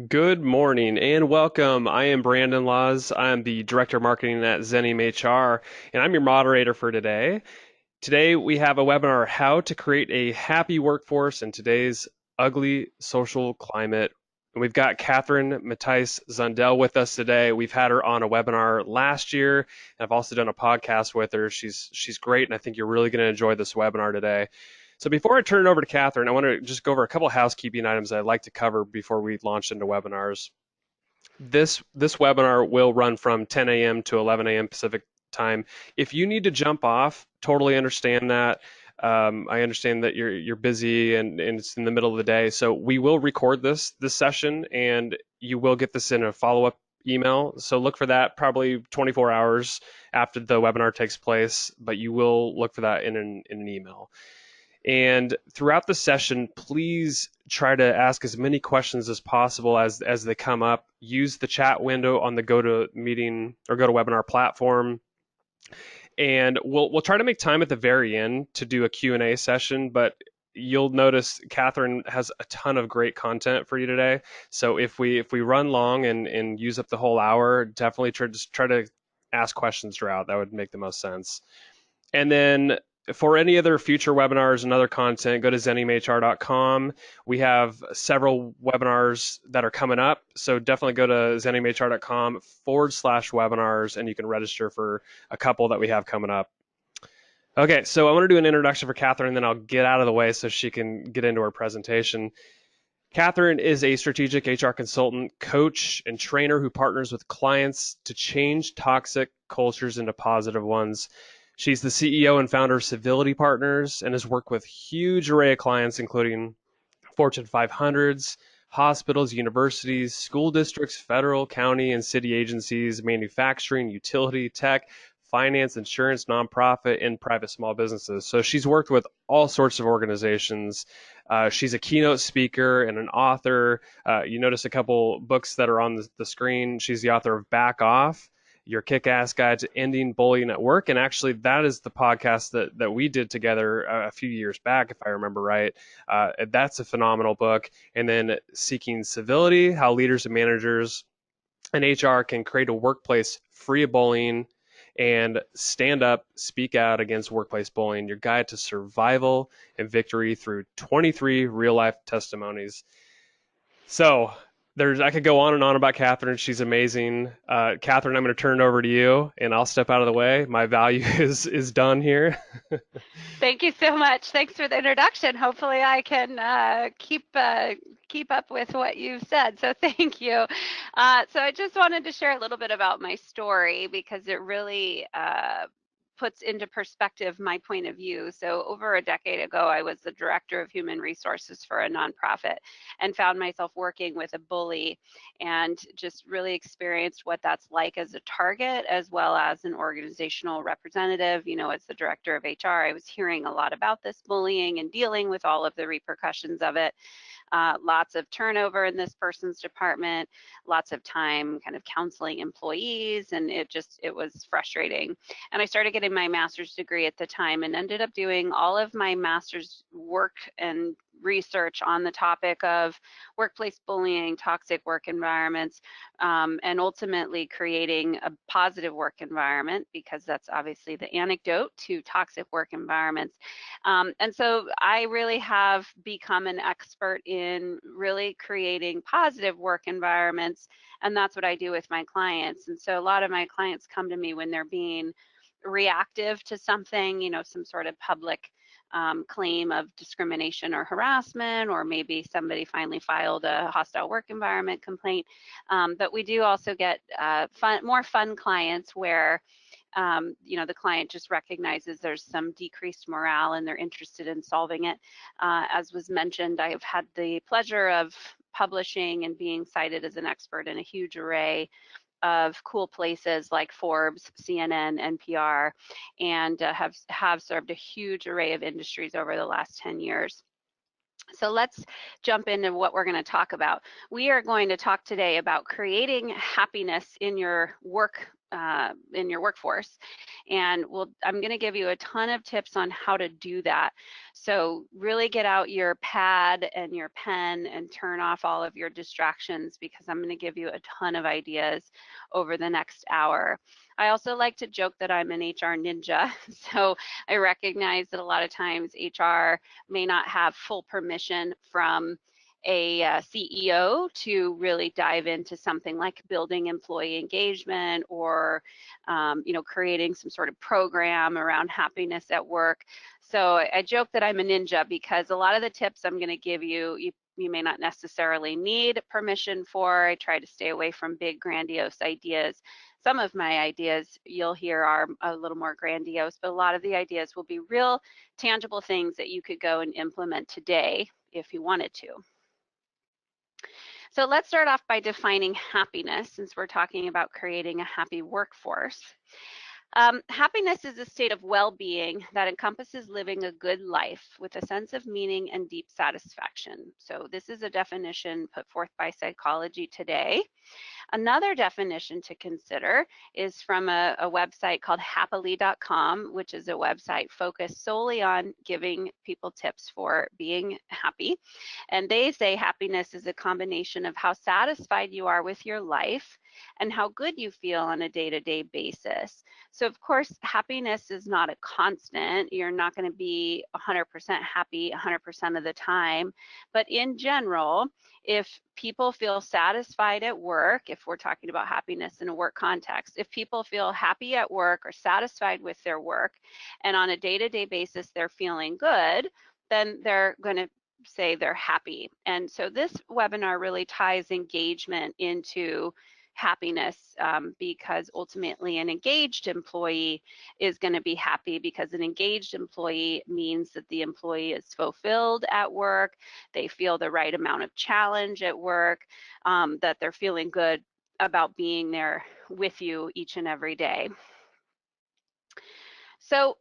Good morning and welcome. I am Brandon Laws. I'm the Director of Marketing at Xenium HR, and I'm your moderator for today. Today we have a webinar, How to Create a Happy Workforce in Today's Ugly Social Climate. And we've got Catherine Mattice Zundel with us today. We've had her on a webinar last year, and I've also done a podcast with her. She's great, and I think you're really going to enjoy this webinar today. So before I turn it over to Catherine, I want to just go over a couple of housekeeping items I'd like to cover before we launch into webinars. This webinar will run from 10 a.m. to 11 a.m. Pacific time. If you need to jump off, totally understand that. I understand that you're busy and it's in the middle of the day. So we will record this session and you will get this in a follow-up email. So look for that probably 24 hours after the webinar takes place, but you will look for that in an email. And throughout the session, please try to ask as many questions as possible as they come up. Use the chat window on the GoToMeeting or GoToWebinar platform. And we'll try to make time at the very end to do a Q&A session, but you'll notice Catherine has a ton of great content for you today. So if we run long and use up the whole hour, definitely try to ask questions throughout. That would make the most sense. And then for any other future webinars and other content, go to xeniumhr.com. We have several webinars that are coming up. So definitely go to xeniumhr.com/webinars and you can register for a couple that we have coming up. Okay, so I want to do an introduction for Catherine, and then I'll get out of the way so she can get into her presentation. Catherine is a strategic HR consultant, coach, and trainer who partners with clients to change toxic cultures into positive ones. She's the CEO and founder of Civility Partners and has worked with a huge array of clients, including Fortune 500s, hospitals, universities, school districts, federal, county, and city agencies, manufacturing, utility, tech, finance, insurance, nonprofit, and private small businesses. So she's worked with all sorts of organizations. She's a keynote speaker and an author. You notice a couple books that are on the screen. She's the author of Back Off, Your Kick-Ass Guide to Ending Bullying at Work. And actually, that is the podcast that we did together a few years back, if I remember right. That's a phenomenal book. And then Seeking Civility, How Leaders and Managers and HR can create a workplace free of bullying and stand up, speak out against workplace bullying, your guide to survival and victory through 23 real life testimonies. So I could go on and on about Catherine. She's amazing. Catherine, I'm going to turn it over to you, and I'll step out of the way. My value is done here. Thank you so much. Thanks for the introduction. Hopefully I can keep up with what you've said. So thank you. So I just wanted to share a little bit about my story because it really puts into perspective my point of view. So over a decade ago, I was the director of human resources for a nonprofit and found myself working with a bully and just really experienced what that's like as a target as well as an organizational representative. You know, as the director of HR, I was hearing a lot about this bullying and dealing with all of the repercussions of it. Lots of turnover in this person's department, lots of time kind of counseling employees, and it was frustrating. And I started getting my master's degree at the time and ended up doing all of my master's work and research on the topic of workplace bullying, toxic work environments, and ultimately creating a positive work environment, because that's obviously the antidote to toxic work environments. And so I really have become an expert in really creating positive work environments, and that's what I do with my clients. And so a lot of my clients come to me when they're being reactive to something, you know, some sort of public claim of discrimination or harassment, or maybe somebody finally filed a hostile work environment complaint. But we do also get more fun clients where you know, the client just recognizes there's some decreased morale and they're interested in solving it. As was mentioned, I have had the pleasure of publishing and being cited as an expert in a huge array of cool places like Forbes, CNN, NPR, and have served a huge array of industries over the last 10 years. So let's jump into what we're going to talk about. We are going to talk today about creating happiness in your work in your workforce. And I'm going to give you a ton of tips on how to do that. So really get out your pad and your pen and turn off all of your distractions, because I'm going to give you a ton of ideas over the next hour. I also like to joke that I'm an HR ninja. So I recognize that a lot of times HR may not have full permission from a CEO to really dive into something like building employee engagement, or creating some sort of program around happiness at work. So I joke that I'm a ninja, because a lot of the tips I'm going to give you, you may not necessarily need permission for. I try to stay away from big grandiose ideas. Some of my ideas you'll hear are a little more grandiose, but a lot of the ideas will be real tangible things that you could go and implement today if you wanted to. So let's start off by defining happiness, since we're talking about creating a happy workforce. Happiness is a state of well-being that encompasses living a good life with a sense of meaning and deep satisfaction. So this is a definition put forth by Psychology Today. Another definition to consider is from a website called happily.com, which is a website focused solely on giving people tips for being happy. And they say happiness is a combination of how satisfied you are with your life and how good you feel on a day-to-day basis. So of course, happiness is not a constant. You're not going to be 100% happy 100% of the time. But in general, if people feel satisfied at work, if we're talking about happiness in a work context, if people feel happy at work or satisfied with their work, and on a day-to-day basis they're feeling good, then they're going to say they're happy. And so this webinar really ties engagement into happiness, because ultimately an engaged employee is going to be happy, because an engaged employee means that the employee is fulfilled at work, they feel the right amount of challenge at work, that they're feeling good about being there with you each and every day. So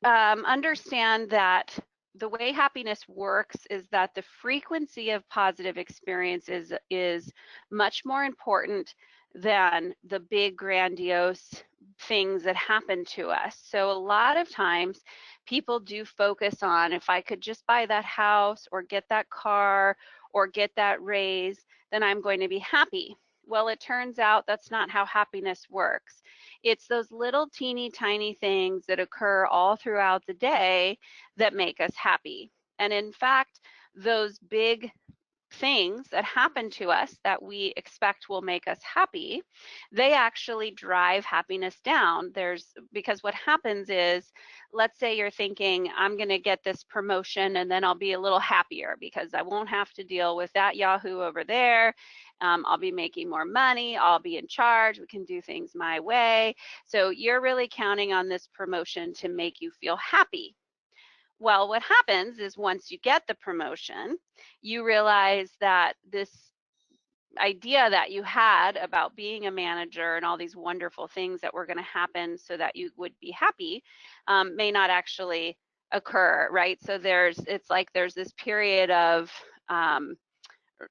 understand that the way happiness works is that the frequency of positive experiences is much more important than the big grandiose things that happen to us. So a lot of times people do focus on, if I could just buy that house or get that car or get that raise, then I'm going to be happy. Well, it turns out that's not how happiness works. It's those little teeny tiny things that occur all throughout the day that make us happy. And in fact, those big things that happen to us that we expect will make us happy, they actually drive happiness down. Because what happens is, let's say you're thinking, I'm going to get this promotion and then I'll be a little happier because I won't have to deal with that Yahoo over there. I'll be making more money, I'll be in charge, we can do things my way. So you're really counting on this promotion to make you feel happy. Well, what happens is once you get the promotion, you realize that this idea that you had about being a manager and all these wonderful things that were going to happen so that you would be happy may not actually occur, right? So it's like there's this period of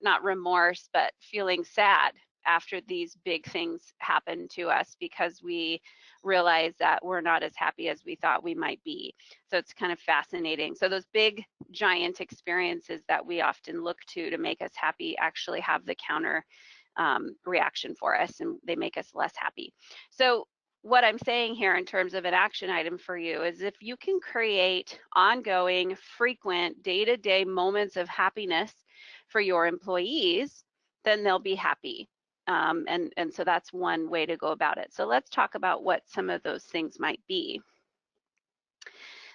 not remorse, but feeling sad after these big things happen to us, because we realize that we're not as happy as we thought we might be. So it's kind of fascinating. So those big giant experiences that we often look to make us happy actually have the counter reaction for us, and they make us less happy. So what I'm saying here in terms of an action item for you is, if you can create ongoing, frequent, day-to-day moments of happiness for your employees, then they'll be happy. And so that's one way to go about it. So let's talk about what some of those things might be.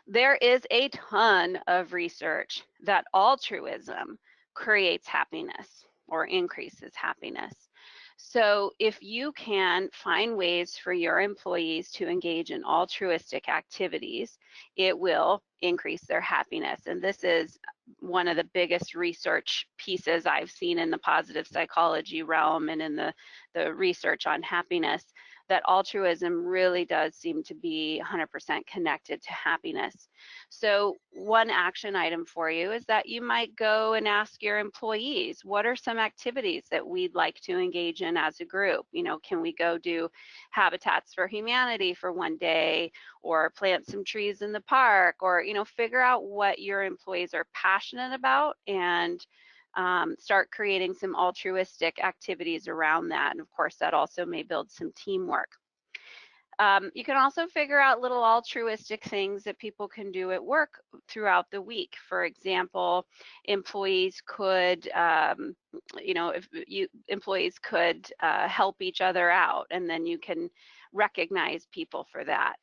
There is a ton of research that altruism creates happiness or increases happiness. So if you can find ways for your employees to engage in altruistic activities, it will increase their happiness. And this is one of the biggest research pieces I've seen in the positive psychology realm and in the research on happiness, that altruism really does seem to be 100% connected to happiness. So one action item for you is that you might go and ask your employees, what are some activities that we'd like to engage in as a group? You know, can we go do Habitats for Humanity for one day, or plant some trees in the park, or, you know, figure out what your employees are passionate about and start creating some altruistic activities around that. And of course, that also may build some teamwork. You can also figure out little altruistic things that people can do at work throughout the week. For example, employees could, you know, if you employees could help each other out, and then you can recognize people for that.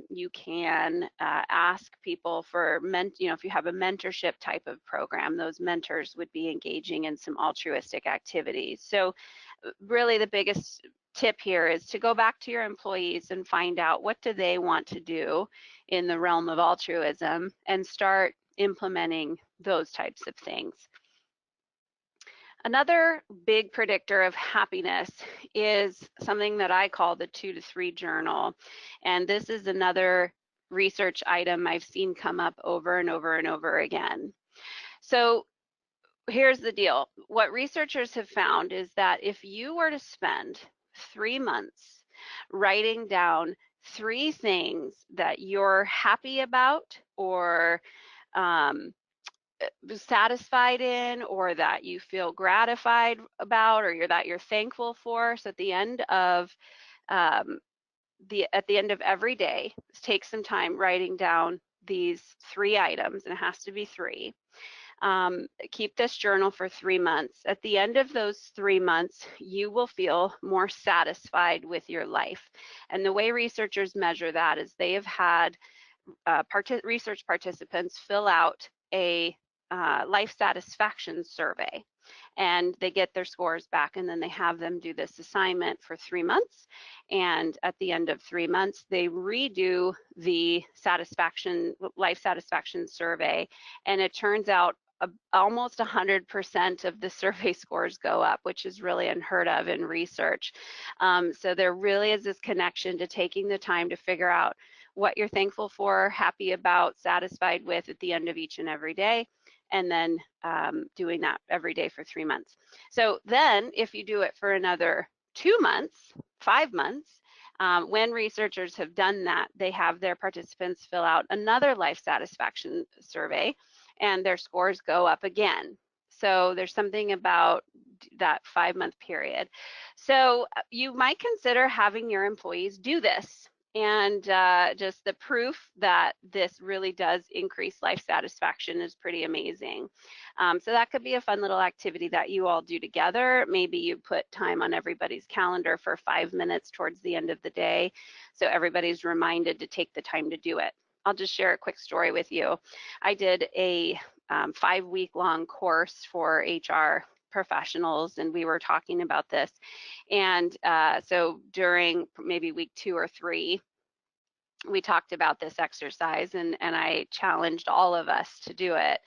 You can ask people for you know, if you have a mentorship type of program, those mentors would be engaging in some altruistic activities. So really the biggest tip here is to go back to your employees and find out what do they want to do in the realm of altruism and start implementing those types of things. Another big predictor of happiness is something that I call the 2 to 3 journal. And this is another research item I've seen come up over and over and over again. So here's the deal. What researchers have found is that if you were to spend 3 months writing down 3 things that you're happy about, or satisfied in, or that you feel gratified about, or that you're thankful for. So at the end of every day, take some time writing down these 3 items, and it has to be 3. Keep this journal for 3 months. At the end of those 3 months, you will feel more satisfied with your life. And the way researchers measure that is they have had research participants fill out a life satisfaction survey, and they get their scores back, and then they have them do this assignment for 3 months. And at the end of 3 months, they redo the life satisfaction survey, and it turns out almost 100% of the survey scores go up, which is really unheard of in research. So there really is this connection to taking the time to figure out what you're thankful for, happy about, satisfied with at the end of each and every day, and then doing that every day for 3 months. So then if you do it for another 2 months, 5 months, when researchers have done that, they have their participants fill out another life satisfaction survey, and their scores go up again. So there's something about that 5-month period. So you might consider having your employees do this. And just the proof that this really does increase life satisfaction is pretty amazing. So that could be a fun little activity that you all do together. Maybe you put time on everybody's calendar for 5 minutes towards the end of the day, so everybody's reminded to take the time to do it. I'll just share a quick story with you. I did a 5-week-long course for HR professionals, and we were talking about this. And so during maybe week 2 or 3, we talked about this exercise, and I challenged all of us to do it.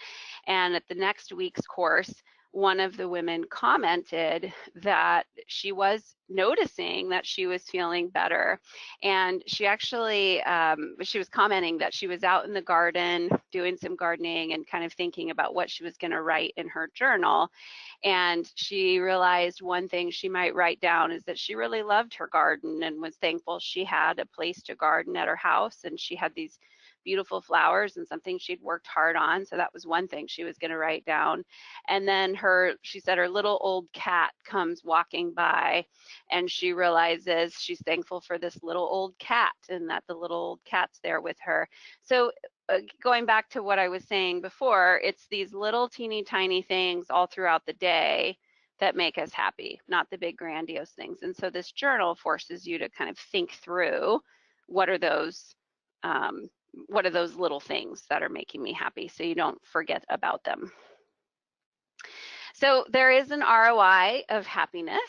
And at the next week's course, one of the women commented that she was noticing that she was feeling better. And she actually, she was commenting that she was out in the garden doing some gardening and kind of thinking about what she was going to write in her journal. And she realized one thing she might write down is that she really loved her garden and was thankful she had a place to garden at her house, and she had these beautiful flowers and something she'd worked hard on. So that was one thing she was going to write down. And then she said her little old cat comes walking by, and she realizes she's thankful for this little old cat and that the little old cat's there with her. So going back to what I was saying before, it's these little teeny tiny things all throughout the day that make us happy, not the big grandiose things. And so this journal forces you to kind of think through what are those little things that are making me happy, so you don't forget about them. So there is an ROI of happiness.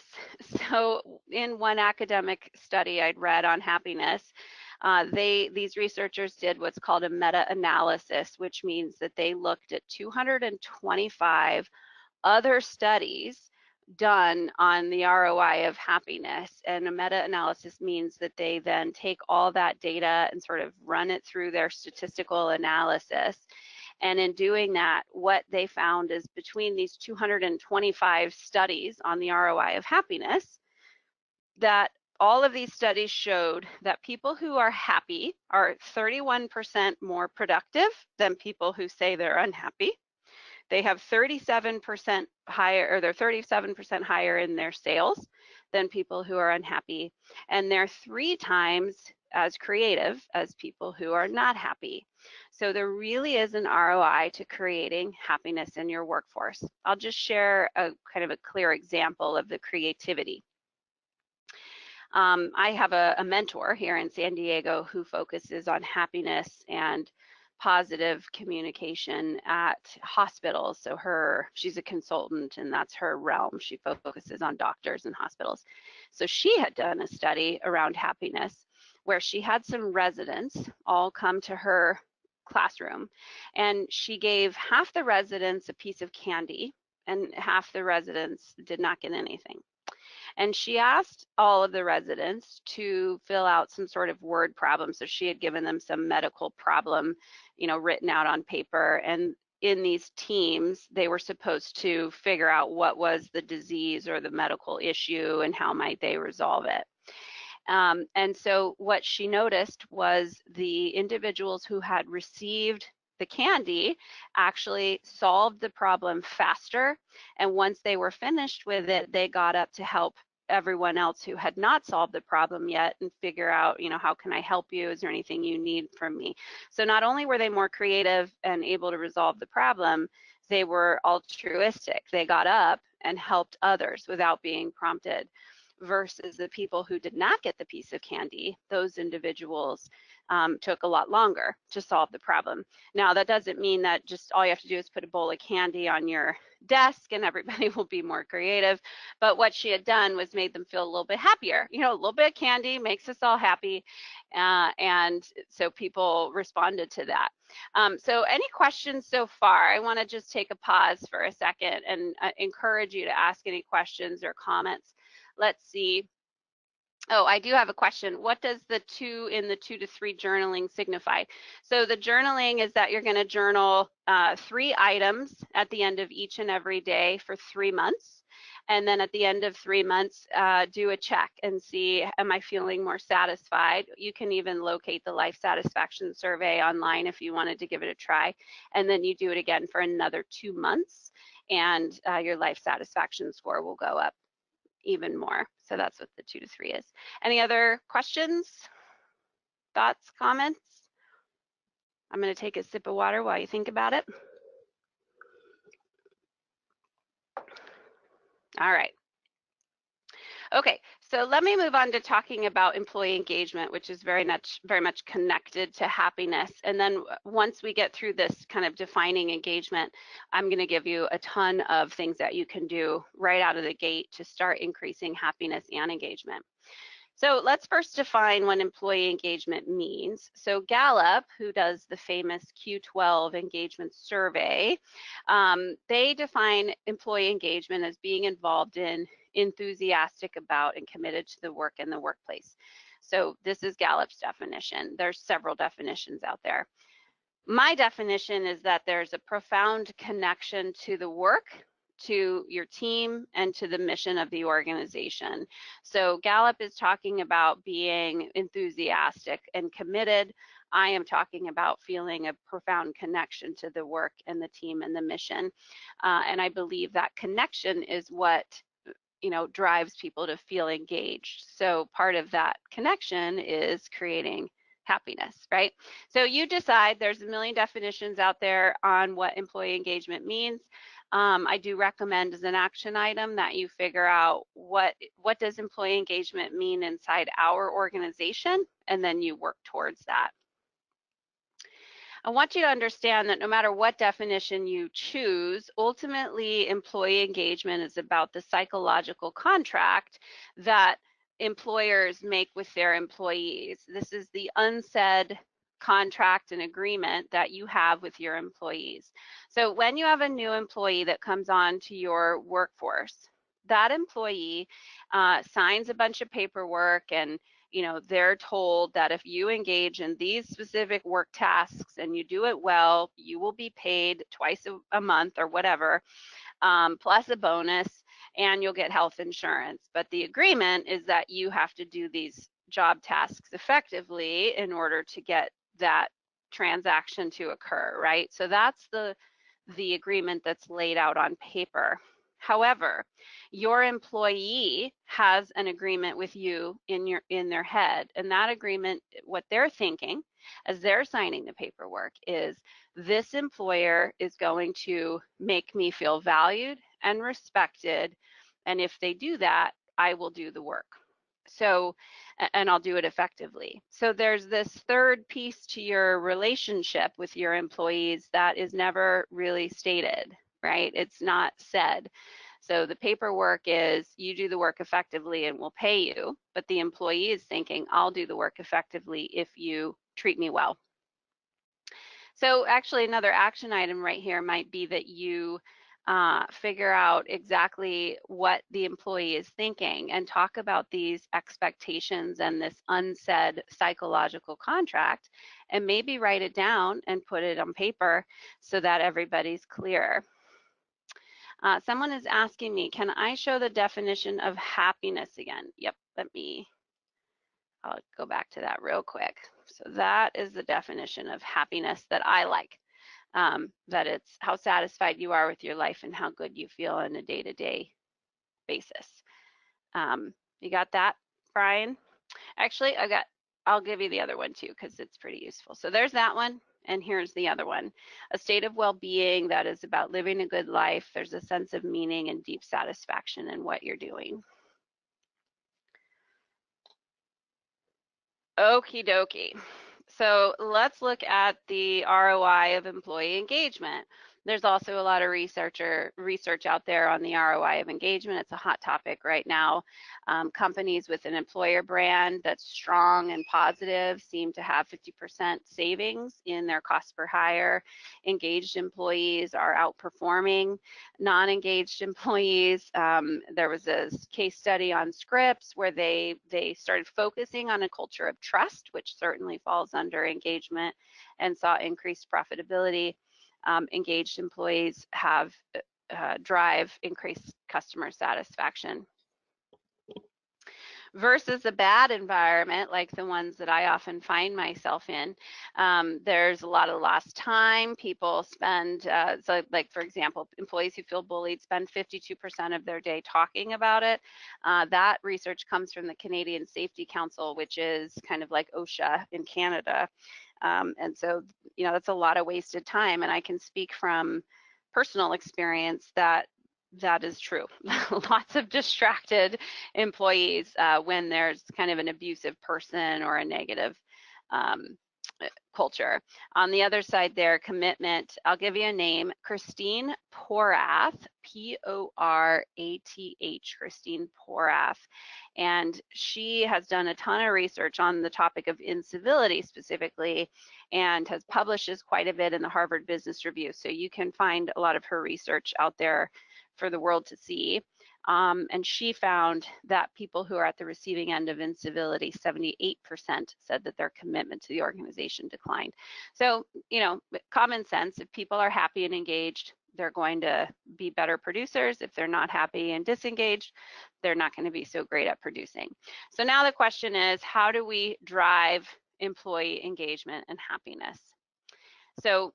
So in one academic study I'd read on happiness, These researchers did what's called a meta-analysis, which means that they looked at 225 other studies done on the ROI of happiness. And a meta-analysis means that they then take all that data and sort of run it through their statistical analysis. And in doing that, what they found is between these 225 studies on the ROI of happiness, that all of these studies showed that people who are happy are 31% more productive than people who say they're unhappy. They have 37% higher, or they're 37% higher in their sales than people who are unhappy. And they're 3 times as creative as people who are not happy. So there really is an ROI to creating happiness in your workforce. I'll just share a kind of a clear example of the creativity. I have a mentor here in San Diego who focuses on happiness and positive communication at hospitals. So she's a consultant, and that's her realm. She focuses on doctors and hospitals. So she had done a study around happiness where she had some residents all come to her classroom, and she gave half the residents a piece of candy and half the residents did not get anything. And she asked all of the residents to fill out some sort of word problem. So she had given them some medical problem, written out on paper. And in these teams, they were supposed to figure out what was the disease or the medical issue and how might they resolve it. And so what she noticed was the individuals who had received the candy actually solved the problem faster. And once they were finished with it, they got up to help everyone else who had not solved the problem yet and figure out, how can I help you? Is there anything you need from me? So not only were they more creative and able to resolve the problem, they were altruistic. They got up and helped others without being prompted, versus the people who did not get the piece of candy. Those individuals took a lot longer to solve the problem. Now, that doesn't mean that just all you have to do is put a bowl of candy on your desk and everybody will be more creative. But what she had done was made them feel a little bit happier. A little bit of candy makes us all happy. And so people responded to that. So any questions so far? I want to just take a pause for a second and encourage you to ask any questions or comments. Let's see. Oh, I do have a question. What does the 2 in the 2 to 3 journaling signify? So the journaling is that you're going to journal 3 items at the end of each and every day for 3 months. And then at the end of 3 months, do a check and see, am I feeling more satisfied? You can even locate the life satisfaction survey online if you wanted to give it a try. And then you do it again for another 2 months, and your life satisfaction score will go up even more. So that's what the 2 to 3 is. Any other questions, thoughts, comments? I'm going to take a sip of water while you think about it. All right. Okay, so let me move on to talking about employee engagement, which is very much connected to happiness. And then once we get through this kind of defining engagement, I'm going to give you a ton of things that you can do right out of the gate to start increasing happiness and engagement. So let's first define what employee engagement means. So Gallup, who does the famous Q12 engagement survey, they define employee engagement as being involved in, enthusiastic about, and committed to the work in the workplace. So this is Gallup's definition. There's several definitions out there. My definition is that there's a profound connection to the work, to your team, and to the mission of the organization. So Gallup is talking about being enthusiastic and committed. I am talking about feeling a profound connection to the work and the team and the mission. And I believe that connection is what drives people to feel engaged. So part of that connection is creating happiness, right? So you decide. There's a million definitions out there on what employee engagement means. I do recommend as an action item that you figure out what does employee engagement mean inside our organization, and then you work towards that. I want you to understand that no matter what definition you choose, ultimately employee engagement is about the psychological contract that employers make with their employees. This is the unsaid contract and agreement that you have with your employees. So when you have a new employee that comes on to your workforce, that employee signs a bunch of paperwork, and they're told that if you engage in these specific work tasks and you do it well, you will be paid twice a month or whatever, plus a bonus, and you'll get health insurance. But the agreement is that you have to do these job tasks effectively in order to get that transaction to occur, right? So that's the agreement that's laid out on paper. However, your employee has an agreement with you in their head, and that agreement, what they're thinking as they're signing the paperwork, is this employer is going to make me feel valued and respected, and if they do that, I will do the work. So, and I'll do it effectively. So there's this third piece to your relationship with your employees that is never really stated, right? It's not said. So the paperwork is you do the work effectively and we'll pay you, but the employee is thinking, I'll do the work effectively if you treat me well. So actually another action item right here might be that you figure out exactly what the employee is thinking and talk about these expectations and this unsaid psychological contract, and maybe write it down and put it on paper so that everybody's clear. Someone is asking me, can I show the definition of happiness again? Yep, I'll go back to that real quick. So that is the definition of happiness that I like. That it's how satisfied you are with your life and how good you feel on a day-to-day basis. You got that, Brian? Actually, I'll give you the other one too, because it's pretty useful. So there's that one, and here's the other one. A state of well-being that is about living a good life. There's a sense of meaning and deep satisfaction in what you're doing. Okie dokie. So let's look at the ROI of employee engagement. There's also a lot of research out there on the ROI of engagement. It's a hot topic right now. Companies with an employer brand that's strong and positive seem to have 50% savings in their cost per hire. Engaged employees are outperforming non-engaged employees. There was a case study on Scripps where they started focusing on a culture of trust, which certainly falls under engagement, and saw increased profitability. Engaged employees have drive increased customer satisfaction. Versus a bad environment like the ones that I often find myself in, there's a lot of lost time. People spend, so like for example, employees who feel bullied spend 52% of their day talking about it. That research comes from the Canadian Safety Council, which is kind of like OSHA in Canada. And so, that's a lot of wasted time. And I can speak from personal experience that is true. Lots of distracted employees when there's kind of an abusive person or a negative culture. On the other side there, commitment, I'll give you a name, Christine Porath, P-O-R-A-T-H, Christine Porath. And she has done a ton of research on the topic of incivility specifically, and has publishes quite a bit in the Harvard Business Review. So you can find a lot of her research out there for the world to see. And she found that people who are at the receiving end of incivility, 78% said that their commitment to the organization declined. So, common sense, if people are happy and engaged, they're going to be better producers. If they're not happy and disengaged, they're not going to be so great at producing. So now the question is, how do we drive employee engagement and happiness? So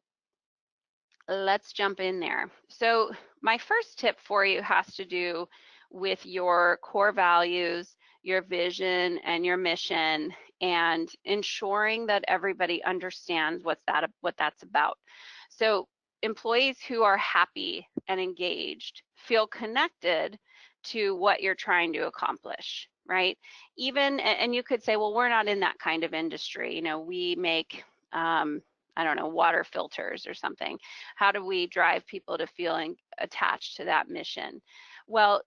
let's jump in there. So my first tip for you has to do with your core values, your vision, and your mission, and ensuring that everybody understands what that's about. So employees who are happy and engaged feel connected to what you're trying to accomplish, right? And you could say, well, we're not in that kind of industry. We make I don't know, water filters or something. How do we drive people to feeling attached to that mission? Well,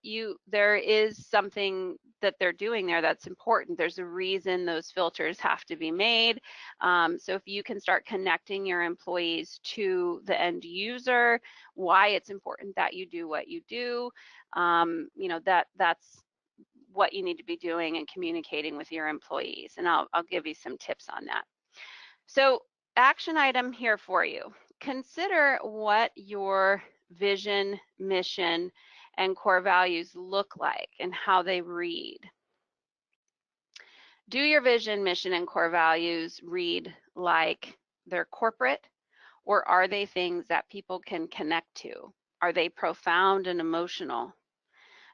there is something that they're doing there that's important. There's a reason those filters have to be made. So if you can start connecting your employees to the end user, why it's important that you do what you do, that's what you need to be doing and communicating with your employees. And I'll give you some tips on that. So action item here for you. Consider what your vision, mission, and core values look like and how they read. Do your vision, mission, and core values read like they're corporate, or are they things that people can connect to? Are they profound and emotional?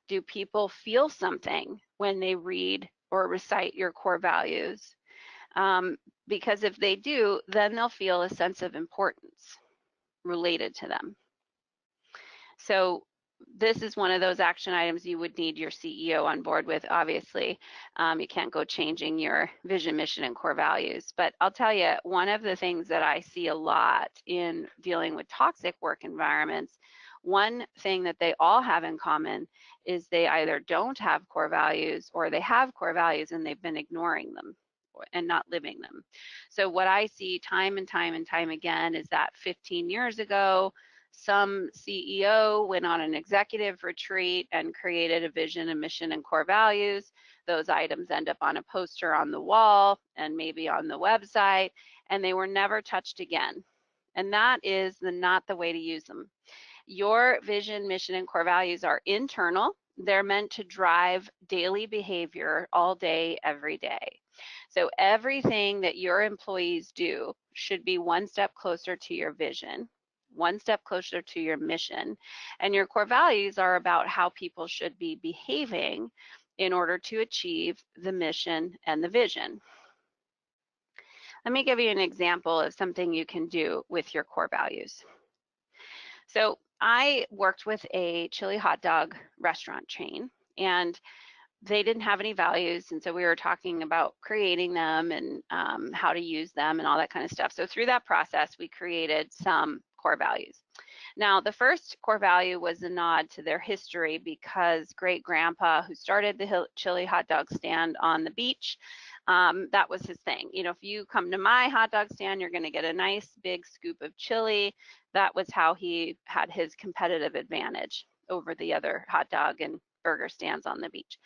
Do people feel something when they read or recite your core values? Because if they do, then they'll feel a sense of importance related to them. So this is one of those action items you would need your CEO on board with, obviously. You can't go changing your vision, mission, and core values. But I'll tell you, one of the things that I see a lot in dealing with toxic work environments, one thing that they all have in common is they either don't have core values or they have core values and they've been ignoring them and not living them. So what I see time and time and time again is that 15 years ago, some CEO went on an executive retreat and created a vision, a mission, and core values. Those items end up on a poster on the wall and maybe on the website, and they were never touched again. And that is not the way to use them. Your vision, mission, and core values are internal. They're meant to drive daily behavior all day, every day. So everything that your employees do should be one step closer to your vision, one step closer to your mission, and your core values are about how people should be behaving in order to achieve the mission and the vision. Let me give you an example of something you can do with your core values. So I worked with a chili hot dog restaurant chain, and they didn't have any values, and so we were talking about creating them and how to use them and all that kind of stuff. So through that process, we created some core values. Now, the first core value was a nod to their history because great grandpa who started the chili hot dog stand on the beach, that was his thing. You know, if you come to my hot dog stand, you're going to get a nice big scoop of chili. That was how he had his competitive advantage over the other hot dog and burger stands on the beach.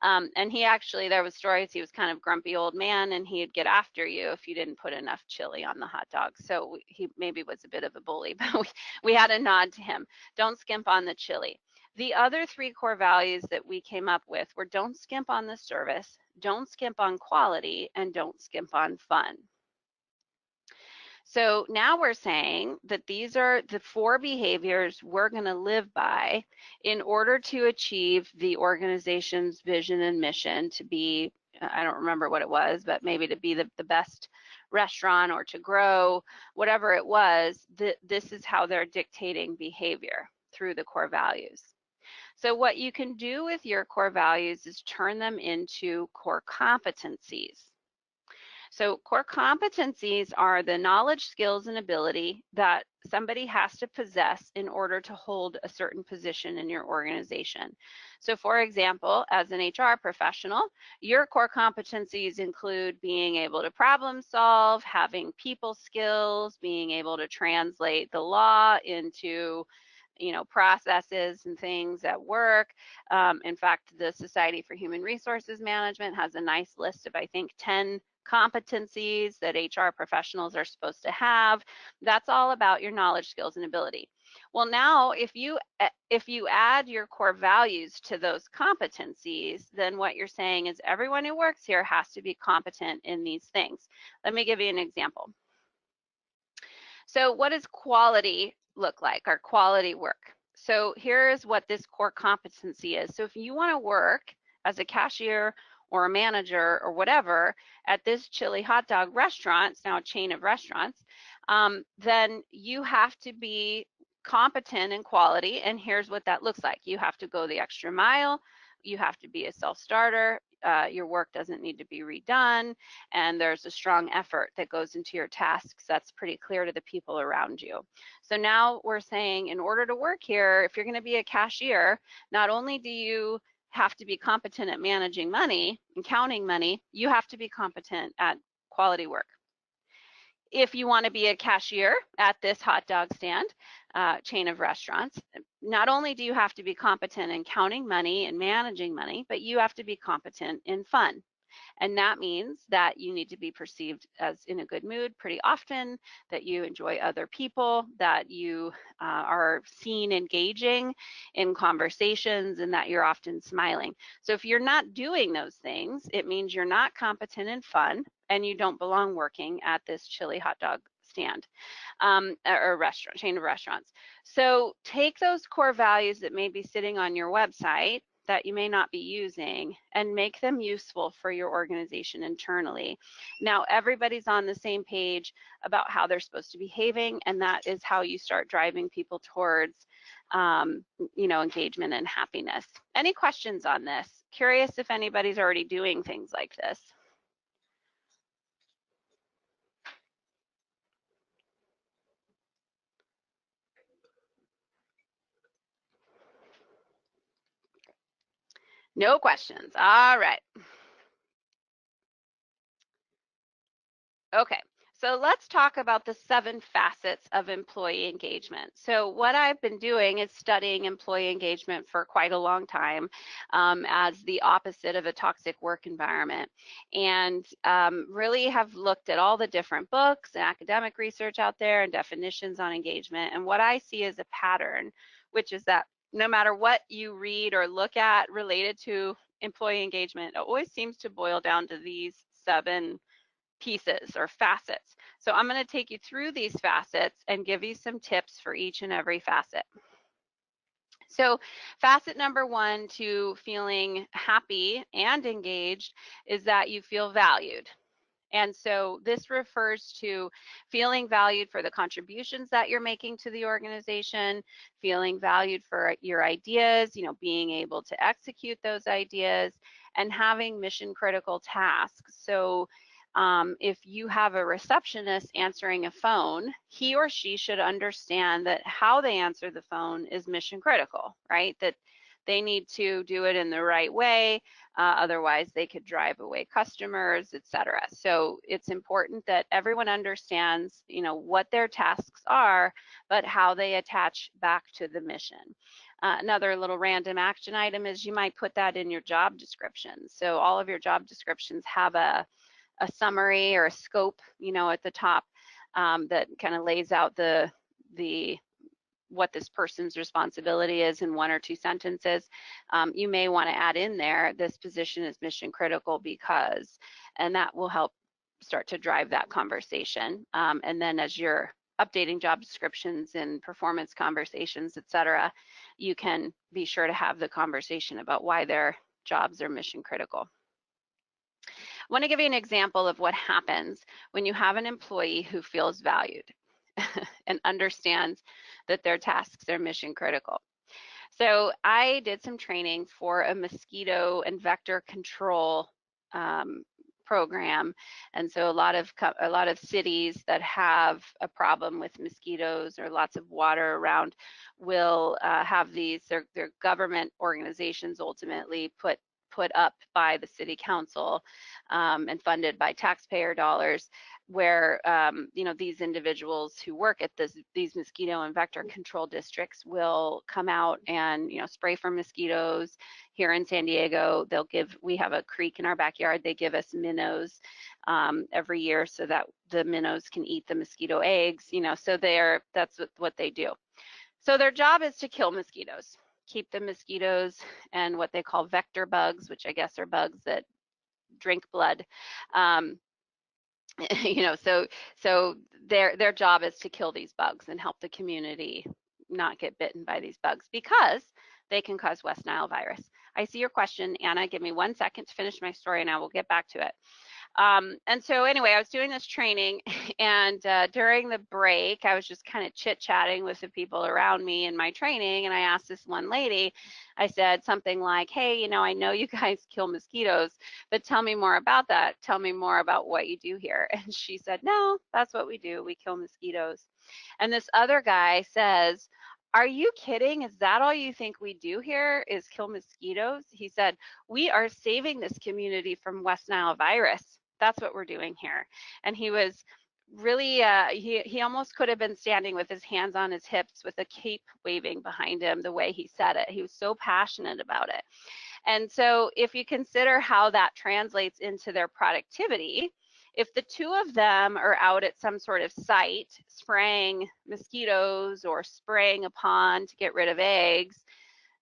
And he actually, there was stories, he was kind of grumpy old man and he'd get after you if you didn't put enough chili on the hot dog. So he maybe was a bit of a bully, but we had a nod to him. Don't skimp on the chili. The other three core values that we came up with were don't skimp on the service, don't skimp on quality, and don't skimp on fun. So now we're saying that these are the 4 behaviors we're going to live by in order to achieve the organization's vision and mission to be, I don't remember what it was, but maybe to be the best restaurant or to grow, whatever it was, this is how they're dictating behavior through the core values. So what you can do with your core values is turn them into core competencies. So core competencies are the knowledge, skills, and ability that somebody has to possess in order to hold a certain position in your organization. So for example, as an HR professional, your core competencies include being able to problem solve, having people skills, being able to translate the law into processes and things at work. In fact, the Society for Human Resources Management has a nice list of, I think, 10 competencies that HR professionals are supposed to have. That's all about your knowledge, skills, and ability. Well, now if you add your core values to those competencies, then what you're saying is everyone who works here has to be competent in these things. Let me give you an example. So what does quality look like, or quality work? So here's what this core competency is. So if you want to work as a cashier or a manager or whatever at this chili hot dog restaurant, it's now a chain of restaurants, then you have to be competent in quality, and here's what that looks like. You have to go the extra mile, you have to be a self-starter, your work doesn't need to be redone, and there's a strong effort that goes into your tasks that's pretty clear to the people around you. So now we're saying, in order to work here, if you're going to be a cashier, not only do you have to be competent at managing money and counting money, you have to be competent at quality work. If you want to be a cashier at this hot dog stand chain of restaurants, not only do you have to be competent in counting money and managing money, but you have to be competent in fun. And that means that you need to be perceived as in a good mood pretty often, that you enjoy other people, that you are seen engaging in conversations, and that you're often smiling. So if you're not doing those things, it means you're not competent in fun, and you don't belong working at this chili hot dog stand or restaurant chain of restaurants. So take those core values that may be sitting on your website that you may not be using and make them useful for your organization internally. Now, everybody's on the same page about how they're supposed to be behaving, and that is how you start driving people towards engagement and happiness. Any questions on this? Curious if anybody's already doing things like this. No questions. All right. Okay, so let's talk about the 7 facets of employee engagement. So what I've been doing is studying employee engagement for quite a long time as the opposite of a toxic work environment, and really have looked at all the different books and academic research out there and definitions on engagement. And what I see is a pattern, which is that no matter what you read or look at related to employee engagement, it always seems to boil down to these 7 pieces or facets. So I'm going to take you through these facets and give you some tips for each and every facet. So facet number 1 to feeling happy and engaged is that you feel valued. And so this refers to feeling valued for the contributions that you're making to the organization, feeling valued for your ideas, being able to execute those ideas, and having mission critical tasks. So if you have a receptionist answering a phone, he or she should understand that how they answer the phone is mission critical, right? That they need to do it in the right way, otherwise they could drive away customers, etc. So it's important that everyone understands, what their tasks are, but how they attach back to the mission. Another little random action item is you might put that in your job description. So all of your job descriptions have a summary or a scope, at the top that kind of lays out the what this person's responsibility is in 1 or 2 sentences. You may want to add in there, this position is mission critical because, and that will help start to drive that conversation. And then as you're updating job descriptions and performance conversations, etc., you can be sure to have the conversation about why their jobs are mission critical. I want to give you an example of what happens when you have an employee who feels valued and understands that their tasks are mission critical. So I did some training for a mosquito and vector control program, and so a lot of cities that have a problem with mosquitoes or lots of water around will have these. They're government organizations ultimately put up by the city council and funded by taxpayer dollars, where these individuals who work at these mosquito and vector control districts will come out and spray for mosquitoes. Here in San Diego, we have a creek in our backyard. They give us minnows every year so that the minnows can eat the mosquito eggs. So that's what they do. So their job is to kill mosquitoes, keep the mosquitoes and what they call vector bugs, which I guess are bugs that drink blood. So their job is to kill these bugs and help the community not get bitten by these bugs because they can cause West Nile virus. I see your question, Anna. Give me 1 second to finish my story and I will get back to it. And so anyway, I was doing this training, and during the break, I was just kind of chit-chatting with the people around me in my training, and I asked this one lady, I said something like, hey, you know, I know you guys kill mosquitoes, but tell me more about that. Tell me more about what you do here. And she said, no, that's what we do. We kill mosquitoes. And this other guy says, are you kidding? Is that all you think we do here is kill mosquitoes? He said, we are saving this community from West Nile virus. That's what we're doing here. And he was really, he almost could have been standing with his hands on his hips with a cape waving behind him the way he said it. He was so passionate about it. And so if you consider how that translates into their productivity, if the two of them are out at some sort of site spraying mosquitoes or spraying a pond to get rid of eggs,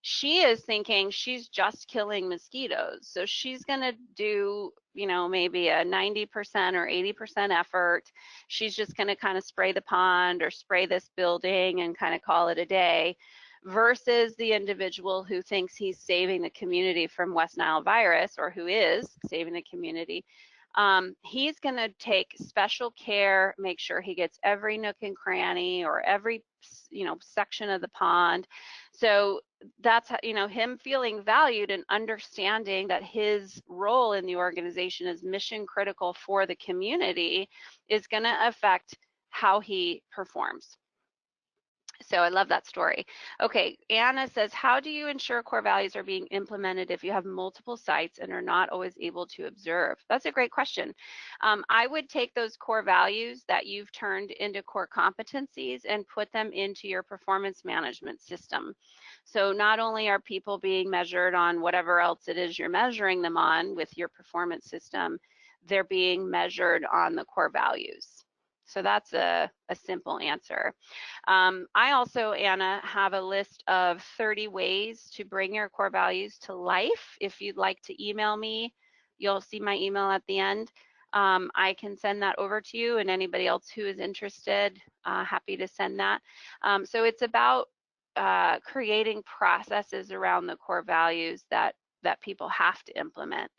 she is thinking she's just killing mosquitoes. So she's going to do, you know, maybe a 90% or 80% effort. She's just going to kind of spray the pond or spray this building and kind of call it a day, versus the individual who thinks he's saving the community from West Nile virus, or who is saving the community. He's going to take special care, make sure he gets every nook and cranny or every, you know, section of the pond. So that's, you know, him feeling valued and understanding that his role in the organization is mission critical for the community is going to affect how he performs. So I love that story. Okay, Anna says, how do you ensure core values are being implemented if you have multiple sites and are not always able to observe? That's a great question. I would take those core values that you've turned into core competencies and put them into your performance management system. So not only are people being measured on whatever else it is you're measuring them on with your performance system, they're being measured on the core values. So that's a simple answer. I also, Anna, have a list of 30 ways to bring your core values to life. If you'd like to email me, you'll see my email at the end. I can send that over to you, and anybody else who is interested, happy to send that. So it's about creating processes around the core values that people have to implement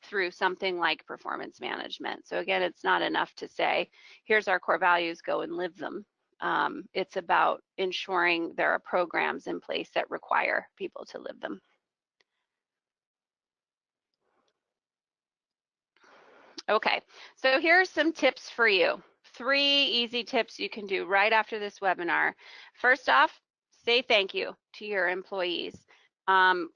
through something like performance management. So again, it's not enough to say, here's our core values, go and live them. It's about ensuring there are programs in place that require people to live them. Okay, so here's some tips for you. 3 easy tips you can do right after this webinar. First off, say thank you to your employees.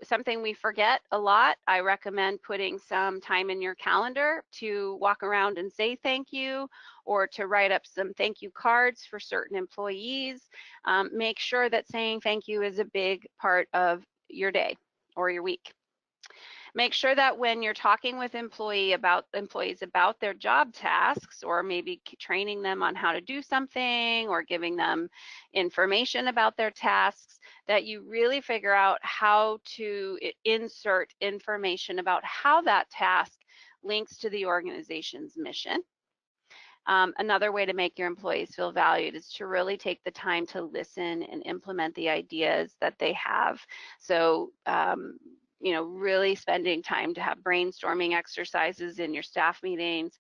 Something we forget a lot, I recommend putting some time in your calendar to walk around and say thank you, or to write up some thank you cards for certain employees. Make sure that saying thank you is a big part of your day or your week. Make sure that when you're talking with employees about their job tasks, or maybe training them on how to do something or giving them information about their tasks, that you really figure out how to insert information about how that task links to the organization's mission. Another way to make your employees feel valued is to really take the time to listen and implement the ideas that they have. So, you know, really spending time to have brainstorming exercises in your staff meetings,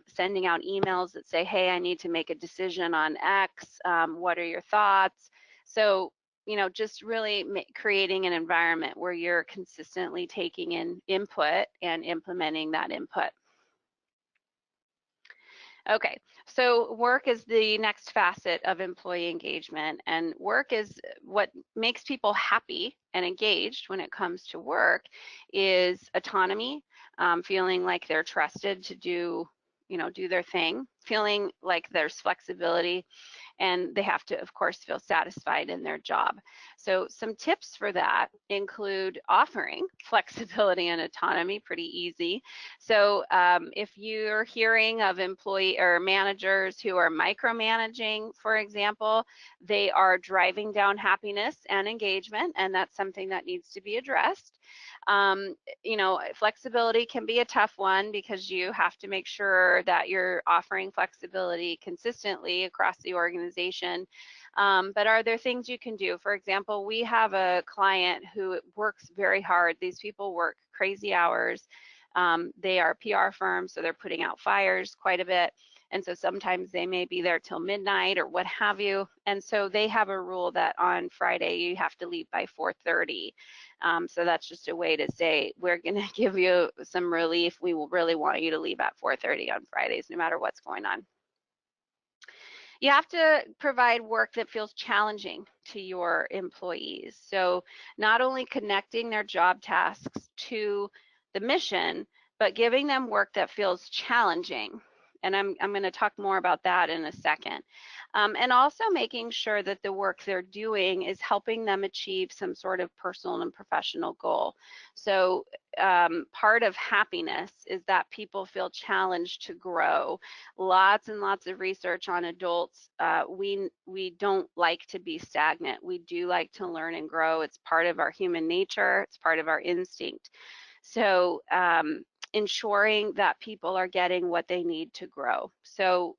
sending out emails that say, hey, I need to make a decision on X. What are your thoughts? So, you know, just really creating an environment where you're consistently taking in input and implementing that input. Okay, so work is the next facet of employee engagement, and work is what makes people happy and engaged when it comes to work is autonomy, feeling like they're trusted to do, you know, do their thing, feeling like there's flexibility, and they have to, of course, feel satisfied in their job. So some tips for that include offering flexibility and autonomy, pretty easy. So if you're hearing of employee or managers who are micromanaging, for example, they are driving down happiness and engagement, and that's something that needs to be addressed. You know, flexibility can be a tough one because you have to make sure that you're offering flexibility consistently across the organization. But are there things you can do? For example, we have a client who works very hard. These people work crazy hours. They are PR firms, so they're putting out fires quite a bit. And so sometimes they may be there till midnight or what have you. And so they have a rule that on Friday you have to leave by 4:30. So that's just a way to say we're going to give you some relief. We will really want you to leave at 4:30 on Fridays, no matter what's going on. You have to provide work that feels challenging to your employees. So not only connecting their job tasks to the mission, but giving them work that feels challenging. And I'm going to talk more about that in a second. And also making sure that the work they're doing is helping them achieve some sort of personal and professional goal. So part of happiness is that people feel challenged to grow. Lots and lots of research on adults. We don't like to be stagnant. We do like to learn and grow. It's part of our human nature. It's part of our instinct. So ensuring that people are getting what they need to grow. So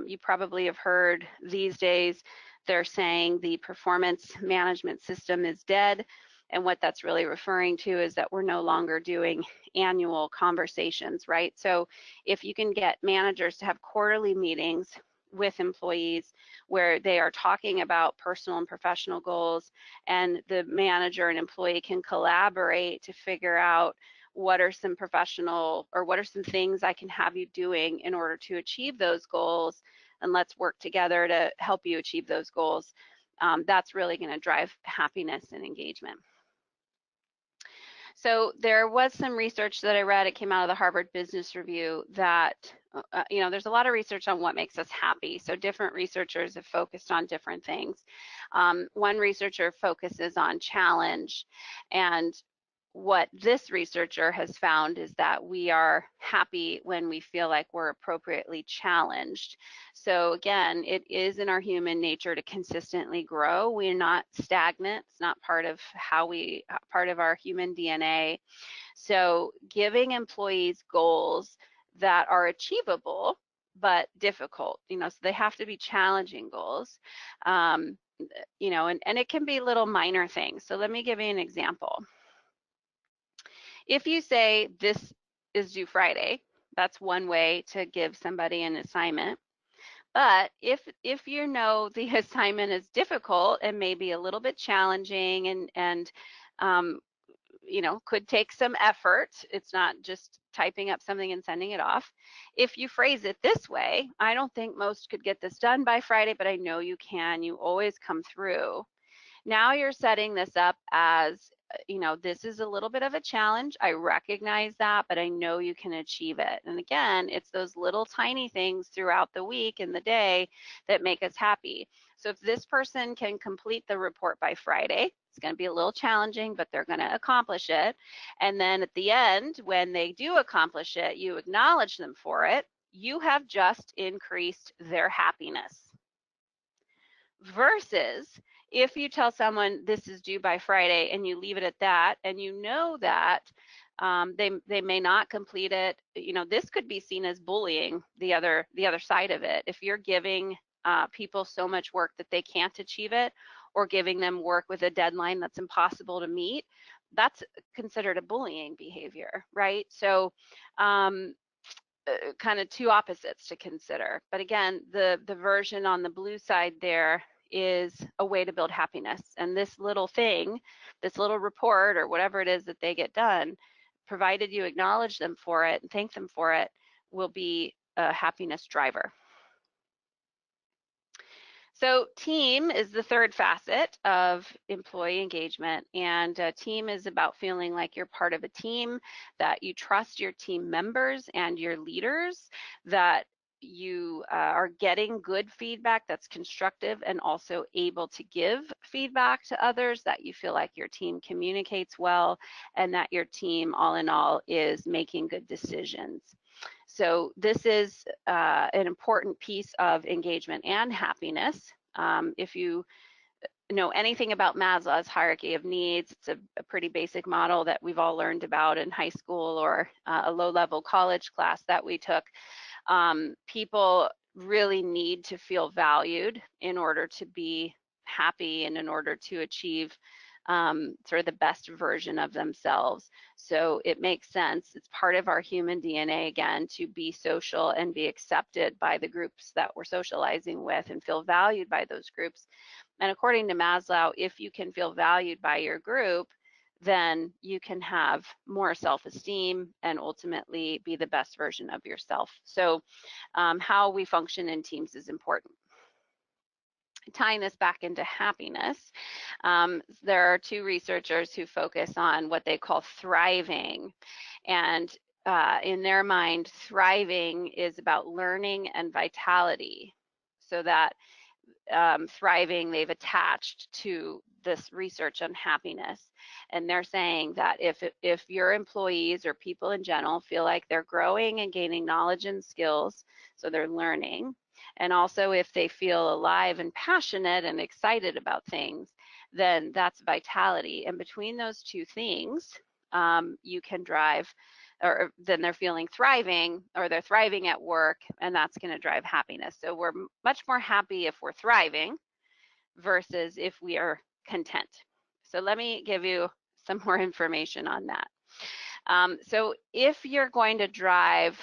you probably have heard these days they're saying the performance management system is dead. And what that's really referring to is that we're no longer doing annual conversations, right? So if you can get managers to have quarterly meetings with employees where they are talking about personal and professional goals, and the manager and employee can collaborate to figure out what are some professional or what are some things I can have you doing in order to achieve those goals, and let's work together to help you achieve those goals. That's really going to drive happiness and engagement. So there was some research that I read, it came out of the Harvard Business Review, that there's a lot of research on what makes us happy. So different researchers have focused on different things. One researcher focuses on challenge, and what this researcher has found is that we are happy when we feel like we're appropriately challenged. So again, it is in our human nature to consistently grow. We're not stagnant. It's not part of part of our human DNA. So giving employees goals that are achievable but difficult, so they have to be challenging goals, and it can be little minor things. So let me give you an example. If you say this is due Friday, that's one way to give somebody an assignment. But if you know the assignment is difficult and maybe a little bit challenging and could take some effort, it's not just typing up something and sending it off. If you phrase it this way, I don't think most could get this done by Friday, but I know you can. You always come through. Now you're setting this up as, this is a little bit of a challenge. I recognize that, but I know you can achieve it. And again, it's those little tiny things throughout the week and the day that make us happy. So if this person can complete the report by Friday, it's going to be a little challenging, but they're going to accomplish it. And then at the end, when they do accomplish it, you acknowledge them for it. You have just increased their happiness. Versus if you tell someone this is due by Friday and you leave it at that, and you know that they may not complete it, this could be seen as bullying, the other side of it. If you're giving people so much work that they can't achieve it, or giving them work with a deadline that's impossible to meet, that's considered a bullying behavior, right? So kind of two opposites to consider. But again, the version on the blue side there is a way to build happiness. And this little thing, this little report or whatever it is that they get done, provided you acknowledge them for it and thank them for it, will be a happiness driver. So team is the third facet of employee engagement, and team is about feeling like you're part of a team, that you trust your team members and your leaders, that you are getting good feedback that's constructive and also able to give feedback to others, that you feel like your team communicates well, and that your team, all in all, is making good decisions. So this is an important piece of engagement and happiness. If you know anything about Maslow's hierarchy of needs, it's a pretty basic model that we've all learned about in high school or a low-level college class that we took. People really need to feel valued in order to be happy and in order to achieve sort of the best version of themselves. So it makes sense. It's part of our human DNA, again, to be social and be accepted by the groups that we're socializing with and feel valued by those groups. And according to Maslow, if you can feel valued by your group, then you can have more self-esteem and ultimately be the best version of yourself. So how we function in teams is important. Tying this back into happiness, there are two researchers who focus on what they call thriving. And in their mind, thriving is about learning and vitality. So that thriving they've attached to this research on happiness. And they're saying that if your employees or people in general feel like they're growing and gaining knowledge and skills, so they're learning, and also if they feel alive and passionate and excited about things, then that's vitality. And between those two things, you can drive, or then they're feeling thriving, or they're thriving at work, and that's going to drive happiness. So we're much more happy if we're thriving versus if we are content. So let me give you some more information on that. So if you're going to drive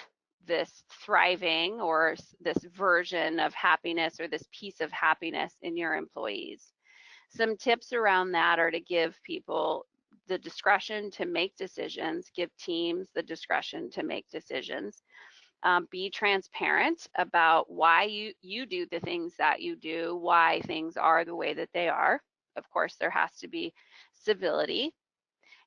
this thriving or this version of happiness or this piece of happiness in your employees, some tips around that are to give people the discretion to make decisions, give teams the discretion to make decisions, be transparent about why you do the things that you do, why things are the way that they are. Of course, there has to be civility,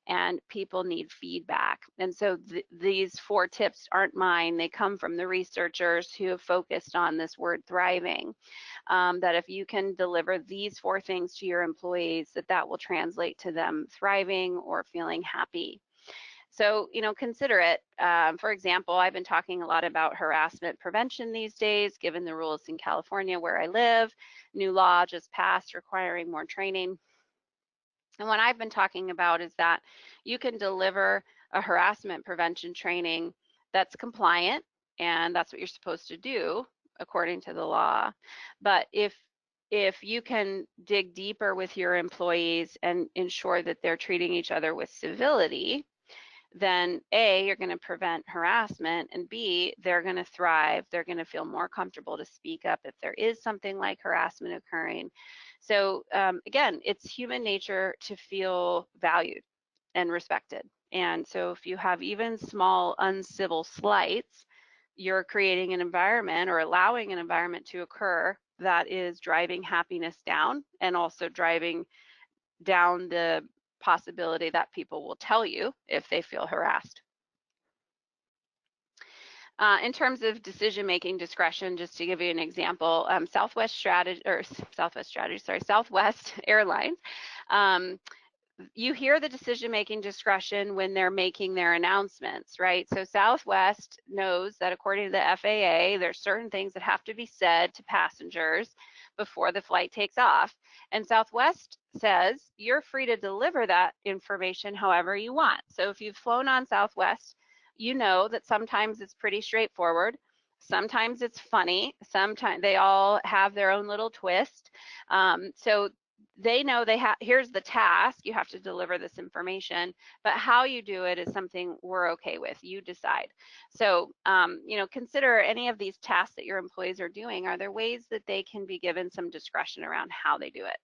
and people need feedback. And so these 4 tips aren't mine. They come from the researchers who have focused on this word thriving, that if you can deliver these 4 things to your employees, that will translate to them thriving or feeling happy. So, consider it. For example, I've been talking a lot about harassment prevention these days, given the rules in California where I live. New law just passed requiring more training. And what I've been talking about is that you can deliver a harassment prevention training that's compliant, and that's what you're supposed to do according to the law. But if you can dig deeper with your employees and ensure that they're treating each other with civility, then A, you're going to prevent harassment, and B, they're going to thrive. They're going to feel more comfortable to speak up if there is something like harassment occurring. So again, it's human nature to feel valued and respected. And so if you have even small uncivil slights, you're creating an environment or allowing an environment to occur that is driving happiness down, and also driving down the possibility that people will tell you if they feel harassed. In terms of decision-making discretion, just to give you an example, Southwest Airlines, you hear the decision-making discretion when they're making their announcements, right? So Southwest knows that according to the FAA, there's certain things that have to be said to passengers before the flight takes off. And Southwest says you're free to deliver that information however you want. So if you've flown on Southwest, you know that sometimes it's pretty straightforward. Sometimes it's funny. Sometimes they all have their own little twist. So they know here's the task, you have to deliver this information, but how you do it is something we're okay with, you decide. So consider any of these tasks that your employees are doing, are there ways that they can be given some discretion around how they do it?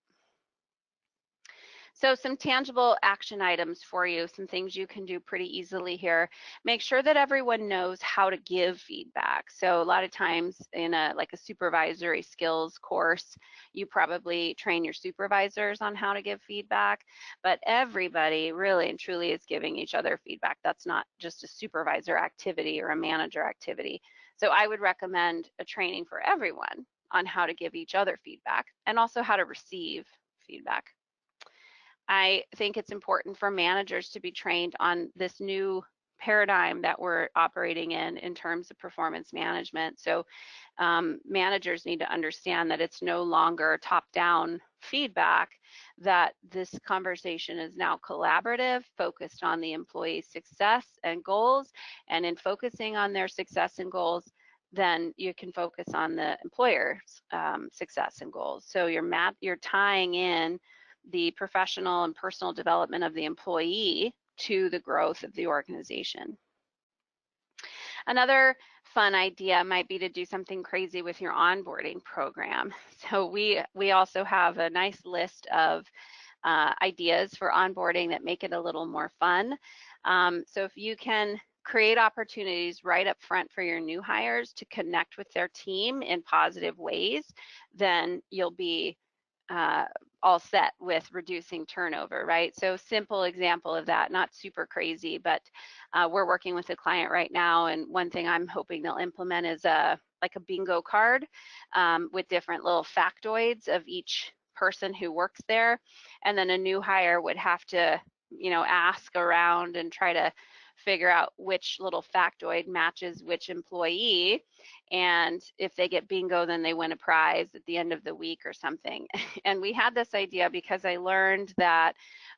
So some tangible action items for you, some things you can do pretty easily here. Make sure that everyone knows how to give feedback. So a lot of times in a supervisory skills course, you probably train your supervisors on how to give feedback, but everybody really and truly is giving each other feedback. That's not just a supervisor activity or a manager activity. So I would recommend a training for everyone on how to give each other feedback and also how to receive feedback. I think it's important for managers to be trained on this new paradigm that we're operating in terms of performance management. So managers need to understand that it's no longer top-down feedback, that this conversation is now collaborative, focused on the employee's success and goals, and in focusing on their success and goals, then you can focus on the employer's success and goals. So you're tying in the professional and personal development of the employee to the growth of the organization. Another fun idea might be to do something crazy with your onboarding program. So we also have a nice list of ideas for onboarding that make it a little more fun. So if you can create opportunities right up front for your new hires to connect with their team in positive ways, then you'll be all set with reducing turnover, right? So simple example of that, not super crazy, but we're working with a client right now, and one thing I'm hoping they'll implement is like a bingo card with different little factoids of each person who works there, and then a new hire would have to, ask around and try to figure out which little factoid matches which employee, and if they get bingo, then they win a prize at the end of the week or something. And we had this idea because I learned that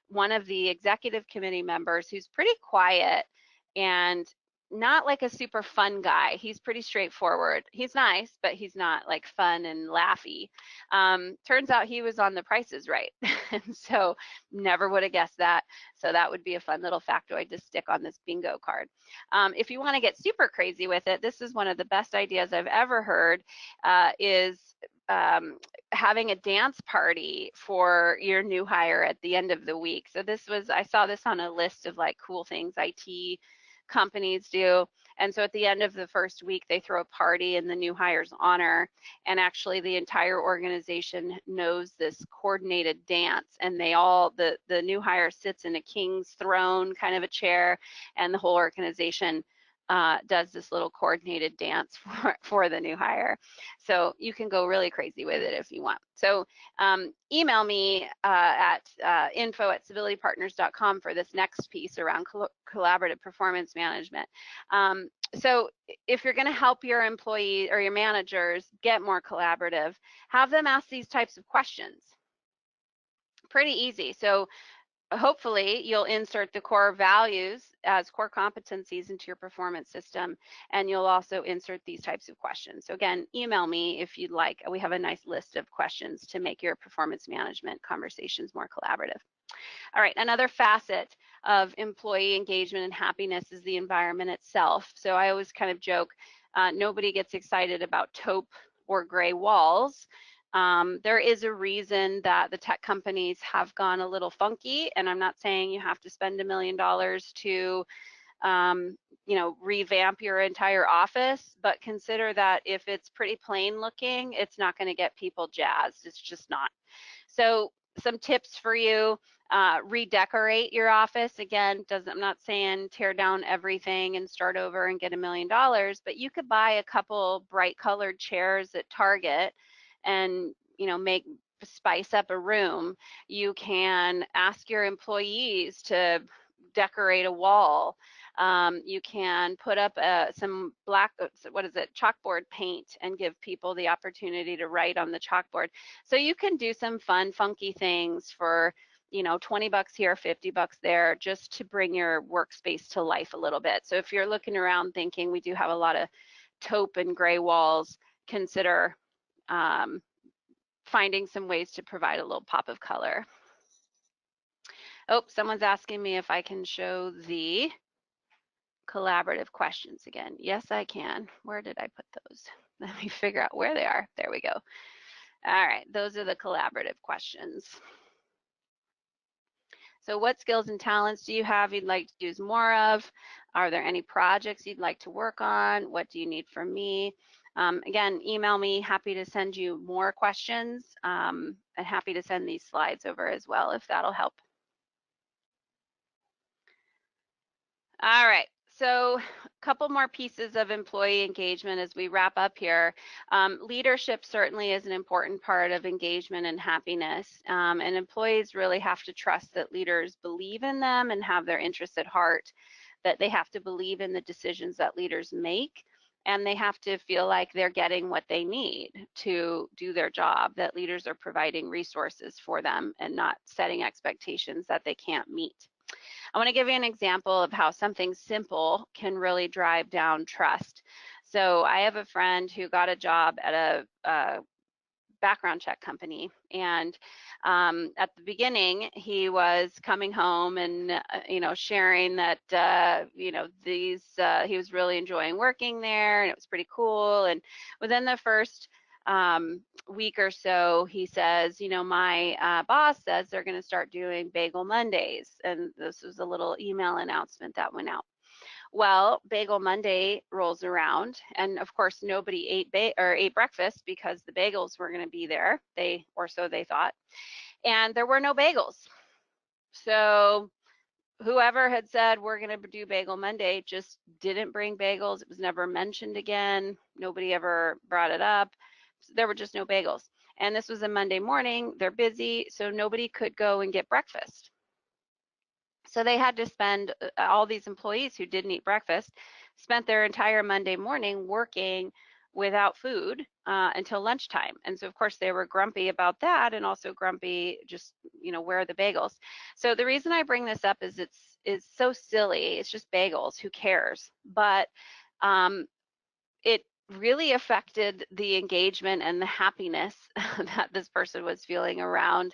one of the executive committee members, who's pretty quiet and not like a super fun guy, he's pretty straightforward. He's nice, but he's not like fun and laughy. Turns out he was on The Price is Right. And so never would have guessed that. So that would be a fun little factoid to stick on this bingo card. If you want to get super crazy with it, this is one of the best ideas I've ever heard, is having a dance party for your new hire at the end of the week. So I saw this on a list of like cool things IT companies do. And so at the end of the first week, they throw a party in the new hire's honor. And actually the entire organization knows this coordinated dance, and the new hire sits in a king's throne, kind of a chair, and the whole organization does this little coordinated dance for the new hire. So you can go really crazy with it if you want. So email me at info@civilitypartners.com for this next piece around collaborative performance management. So if you're going to help your employees or your managers get more collaborative, have them ask these types of questions. Pretty easy. So hopefully you'll insert the core values as core competencies into your performance system, and you'll also insert these types of questions. So again, email me if you'd like. We have a nice list of questions to make your performance management conversations more collaborative. All right, another facet of employee engagement and happiness is the environment itself. So I always kind of joke, nobody gets excited about taupe or gray walls. There is a reason that the tech companies have gone a little funky, and I'm not saying you have to spend $1 million to revamp your entire office, but consider that if it's pretty plain looking, it's not going to get people jazzed. It's just not. So some tips for you: redecorate your office. Again, I'm not saying tear down everything and start over and get $1 million, but you could buy a couple bright colored chairs at Target and spice up a room. You can ask your employees to decorate a wall. You can put up some black, chalkboard paint, and give people the opportunity to write on the chalkboard. So you can do some fun, funky things for 20 bucks here, 50 bucks there, just to bring your workspace to life a little bit. So if you're looking around thinking we do have a lot of taupe and gray walls, consider finding some ways to provide a little pop of color. Oh, someone's asking me if I can show the collaborative questions again. Yes, I can. Where did I put those? Let me figure out where they are. There we go. All right, those are the collaborative questions. So what skills and talents do you have you'd like to use more of? Are there any projects you'd like to work on? What do you need from me? Again, email me, happy to send you more questions, and happy to send these slides over as well if that'll help. All right, so a couple more pieces of employee engagement as we wrap up here. Leadership certainly is an important part of engagement and happiness, and employees really have to trust that leaders believe in them and have their interests at heart, that they have to believe in the decisions that leaders make, and they have to feel like they're getting what they need to do their job, that leaders are providing resources for them and not setting expectations that they can't meet. I want to give you an example of how something simple can really drive down trust. So I have a friend who got a job at a background check company. And at the beginning, he was coming home and sharing that he was really enjoying working there, and it was pretty cool. And within the first week or so, he says, my boss says they're going to start doing Bagel Mondays, and this was a little email announcement that went out. Well, Bagel Monday rolls around, and of course, nobody ate breakfast because the bagels were going to be there. So they thought, and there were no bagels. So whoever had said we're going to do Bagel Monday just didn't bring bagels. It was never mentioned again. Nobody ever brought it up. There were just no bagels. And this was a Monday morning. They're busy, so nobody could go and get breakfast. So they had to spend, all these employees who didn't eat breakfast spent their entire Monday morning working without food until lunchtime. And so of course they were grumpy about that, and also grumpy just, where are the bagels? So the reason I bring this up is it's so silly. It's just bagels, who cares? But it really affected the engagement and the happiness that this person was feeling around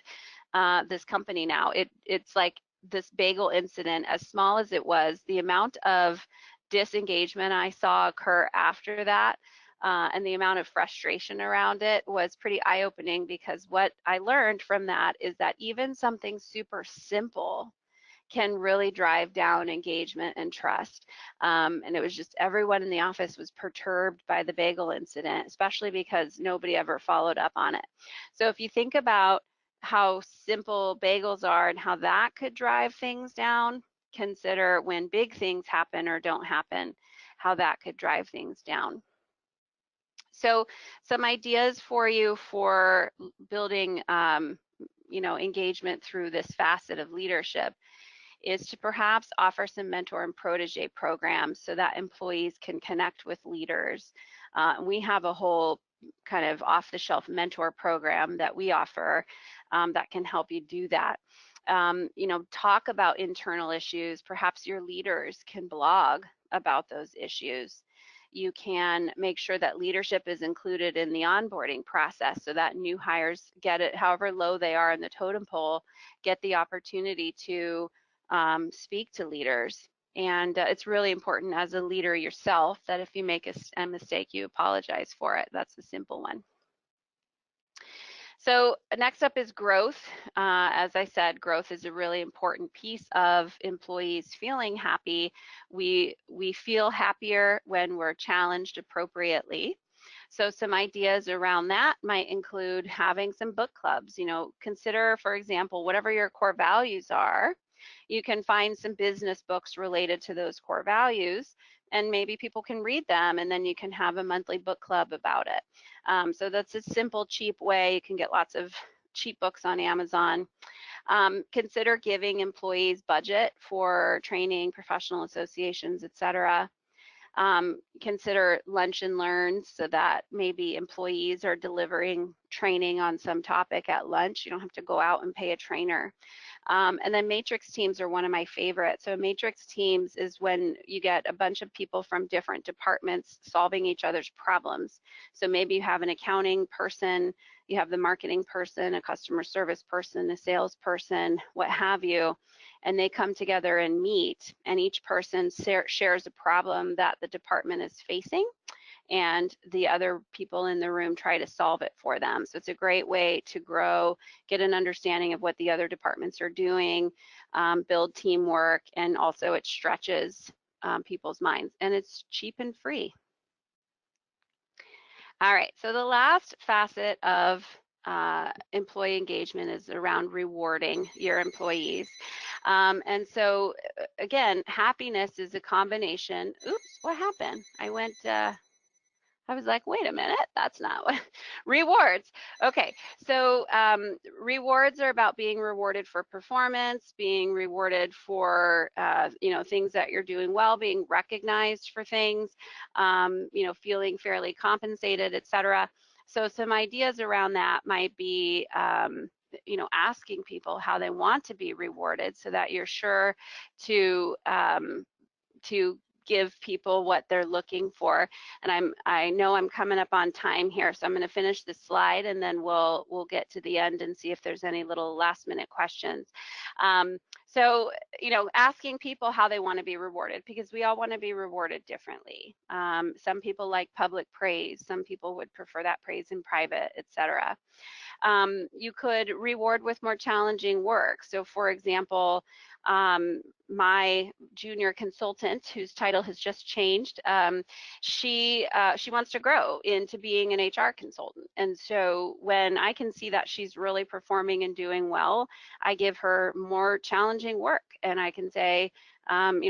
this company now. It's like this bagel incident, as small as it was, the amount of disengagement I saw occur after that, and the amount of frustration around it was pretty eye-opening, because what I learned from that is that even something super simple can really drive down engagement and trust. And it was just, everyone in the office was perturbed by the bagel incident, especially because nobody ever followed up on it. So if you think about how simple bagels are and how that could drive things down, consider when big things happen or don't happen, how that could drive things down. So some ideas for you for building engagement through this facet of leadership is to perhaps offer some mentor and protege programs so that employees can connect with leaders. We have a whole kind of off-the-shelf mentor program that we offer that can help you do that. Talk about internal issues. Perhaps your leaders can blog about those issues. You can make sure that leadership is included in the onboarding process so that new hires get it, however low they are in the totem pole, get the opportunity to speak to leaders. And it's really important as a leader yourself that if you make a mistake, you apologize for it. That's a simple one. So next up is growth. As I said, growth is a really important piece of employees feeling happy. We feel happier when we're challenged appropriately. So some ideas around that might include having some book clubs. Consider, for example, whatever your core values are, you can find some business books related to those core values, and maybe people can read them, and then you can have a monthly book club about it. So that's a simple, cheap way. You can get lots of cheap books on Amazon. Consider giving employees budget for training, professional associations, etc. Consider lunch and learns so that maybe employees are delivering training on some topic at lunch. You don't have to go out and pay a trainer. And then matrix teams are one of my favorites. So matrix teams is when you get a bunch of people from different departments solving each other's problems. So maybe you have an accounting person, you have the marketing person, a customer service person, a sales person, what have you, and they come together and meet, and each person shares a problem that the department is facing, and the other people in the room try to solve it for them. So it's a great way to grow, get an understanding of what the other departments are doing, build teamwork, and also it stretches people's minds, and it's cheap and free. All right, so the last facet of employee engagement is around rewarding your employees. And so again, happiness is a combination. Oops, what happened? I was like, wait a minute, that's not what, rewards. Okay, so rewards are about being rewarded for performance, being rewarded for, things that you're doing well, being recognized for things, feeling fairly compensated, etc. So some ideas around that might be, asking people how they want to be rewarded so that you're sure to give people what they're looking for. And I know I'm coming up on time here, so I'm going to finish this slide and then we'll get to the end and see if there's any little last minute questions. So, asking people how they want to be rewarded, because we all want to be rewarded differently. Some people like public praise, some people would prefer that praise in private, etc. You could reward with more challenging work. So for example, my junior consultant, whose title has just changed, she wants to grow into being an HR consultant. And so when I can see that she's really performing and doing well, I give her more challenging work. And I can say,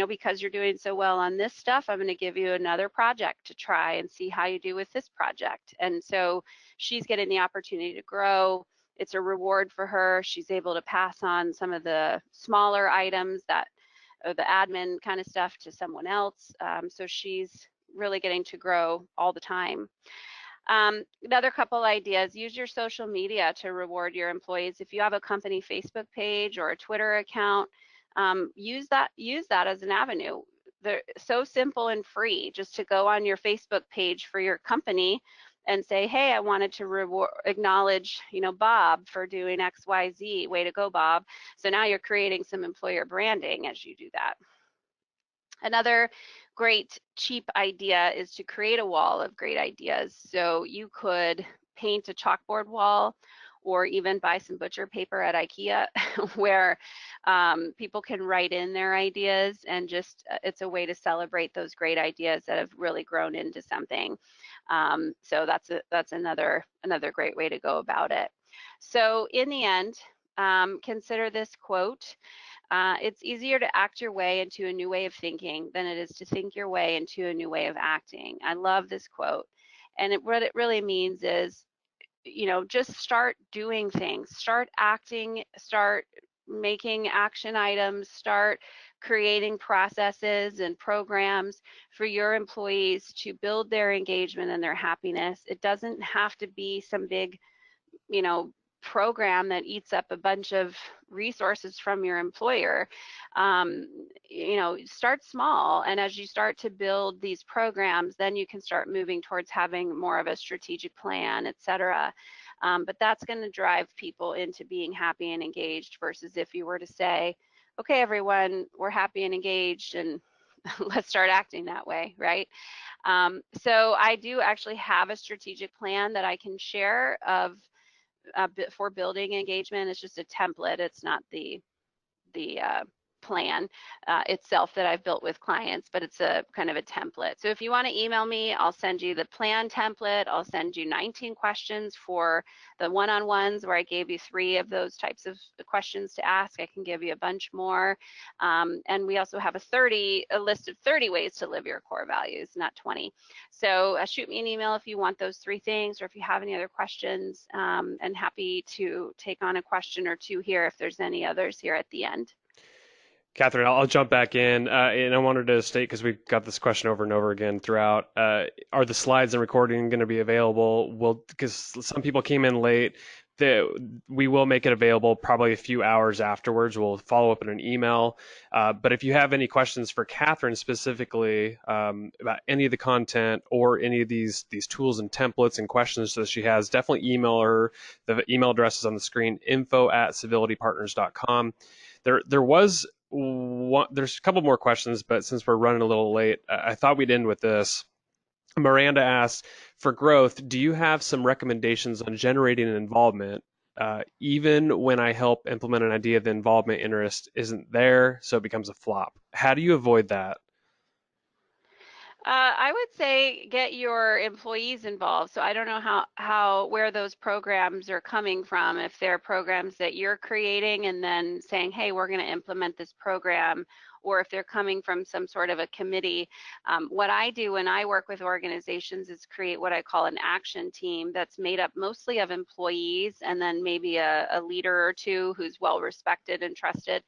because you're doing so well on this stuff, I'm going to give you another project to try and see how you do with this project. And so she's getting the opportunity to grow. It's a reward for her. She's able to pass on some of the smaller items or the admin kind of stuff to someone else. So she's really getting to grow all the time. Another couple ideas: use your social media to reward your employees. If you have a company Facebook page or a Twitter account, use that as an avenue. They're so simple and free, just to go on your Facebook page for your company and say, hey, I wanted to acknowledge, Bob for doing XYZ. Way to go, Bob. So now you're creating some employer branding as you do that. Another great cheap idea is to create a wall of great ideas. So you could paint a chalkboard wall, or even buy some butcher paper at IKEA where people can write in their ideas, and just it's a way to celebrate those great ideas that have really grown into something. So that's another great way to go about it. So in the end, consider this quote. It's easier to act your way into a new way of thinking than it is to think your way into a new way of acting. I love this quote. And what it really means is, just start doing things, start acting, start making action items, start creating processes and programs for your employees to build their engagement and their happiness. It doesn't have to be some big, program that eats up a bunch of resources from your employer. Start small, and as you start to build these programs, then you can start moving towards having more of a strategic plan, etc. But that's going to drive people into being happy and engaged, versus if you were to say, okay, everyone, we're happy and engaged, and let's start acting that way, right? So I do actually have a strategic plan that I can share of for building engagement. It's just a template. It's not the plan itself that I've built with clients, but it's a kind of a template. So if you want to email me, I'll send you the plan template. I'll send you 19 questions for the one-on-ones where I gave you 3 of those types of questions to ask. I can give you a bunch more. And we also have a list of 30 ways to live your core values, not 20. So shoot me an email if you want those 3 things, or if you have any other questions, and happy to take on a question or 2 here if there's any others here at the end. Catherine, I'll jump back in, and I wanted to state, because we got this question over and over again throughout, are the slides and recording going to be available? Well, because some people came in late, we will make it available probably a few hours afterwards. We'll follow up in an email. But if you have any questions for Catherine specifically about any of the content or any of these tools and templates and questions that she has, definitely email her. The email address is on the screen: info@civilitypartners.com. There's a couple more questions, but since we're running a little late, I thought we'd end with this. Miranda asks, for growth, do you have some recommendations on generating an involvement? Even when I help implement an idea, the involvement interest isn't there, so it becomes a flop. How do you avoid that? I would say get your employees involved. So I don't know where those programs are coming from. If they're programs that you're creating and then saying, hey, we're going to implement this program, or if they're coming from some sort of a committee. What I do when I work with organizations is create what I call an action team that's made up mostly of employees, and then maybe a leader or 2 who's well respected and trusted.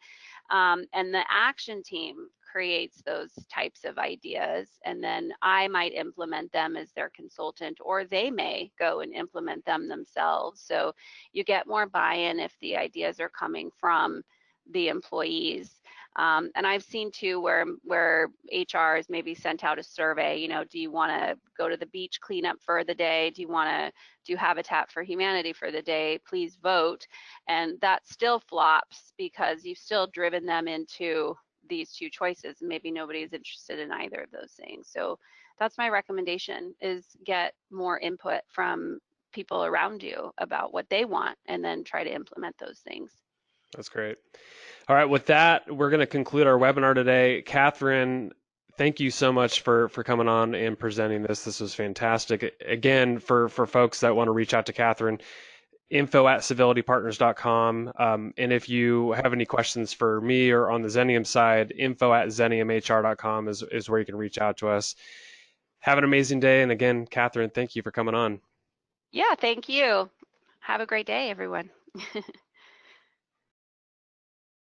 And the action team creates those types of ideas, and then I might implement them as their consultant, or they may go and implement them themselves. So you get more buy-in if the ideas are coming from the employees. And I've seen too where HR has maybe sent out a survey, do you want to go to the beach cleanup for the day? Do you want to do Habitat for Humanity for the day? Please vote. And that still flops because you've still driven them into these two choices. Maybe nobody is interested in either of those things. So that's my recommendation, is get more input from people around you about what they want and then try to implement those things. That's great. All right, with that, we're going to conclude our webinar today. Catherine, thank you so much for coming on and presenting this. This was fantastic. Again, for folks that want to reach out to Catherine, info@civilitypartners.com. And if you have any questions for me or on the Xenium side, info@xeniumhr.com is where you can reach out to us. Have an amazing day. And again, Catherine, thank you for coming on. Yeah, thank you. Have a great day, everyone.